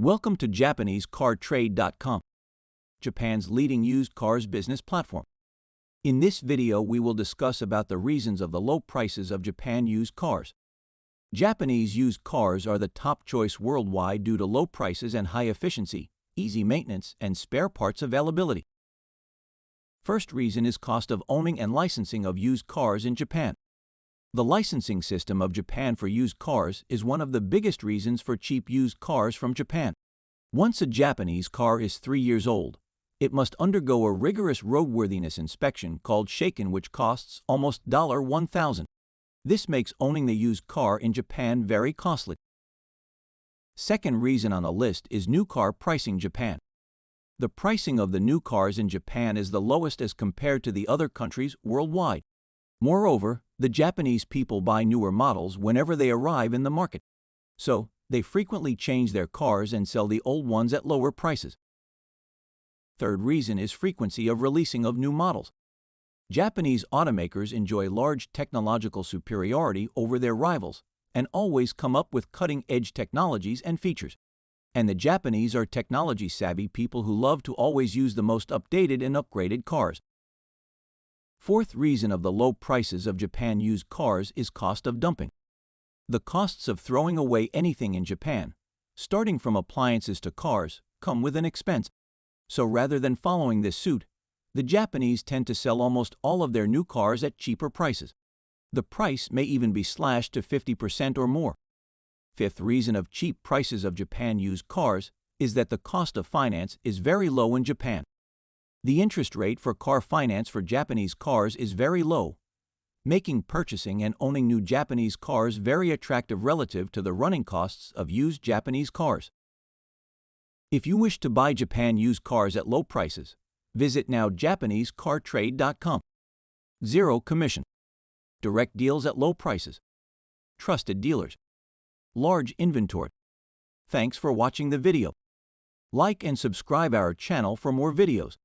Welcome to JapaneseCarTrade.com, Japan's leading used cars business platform. In this video, we will discuss about the reasons of the low prices of Japan used cars. Japanese used cars are the top choice worldwide due to low prices and high efficiency, easy maintenance, and spare parts availability. First reason is cost of owning and licensing of used cars in Japan. The licensing system of Japan for used cars is one of the biggest reasons for cheap used cars from Japan. Once a Japanese car is 3 years old, it must undergo a rigorous roadworthiness inspection called shaken, which costs almost $1,000. This makes owning the used car in Japan very costly. Second reason on the list is new car pricing Japan. The pricing of the new cars in Japan is the lowest as compared to the other countries worldwide. Moreover, the Japanese people buy newer models whenever they arrive in the market. So, they frequently change their cars and sell the old ones at lower prices. Third reason is frequency of releasing of new models. Japanese automakers enjoy large technological superiority over their rivals and always come up with cutting-edge technologies and features. And the Japanese are technology-savvy people who love to always use the most updated and upgraded cars. Fourth reason of the low prices of Japan used cars is cost of dumping. The costs of throwing away anything in Japan, starting from appliances to cars, come with an expense. So rather than following this suit, the Japanese tend to sell almost all of their new cars at cheaper prices. The price may even be slashed to 50% or more. Fifth reason of cheap prices of Japan used cars is that the cost of finance is very low in Japan. The interest rate for car finance for Japanese cars is very low, making purchasing and owning new Japanese cars very attractive relative to the running costs of used Japanese cars. If you wish to buy Japan used cars at low prices, visit now JapaneseCarTrade.com. Zero commission. Direct deals at low prices. Trusted dealers. Large inventory. Thanks for watching the video. Like and subscribe our channel for more videos.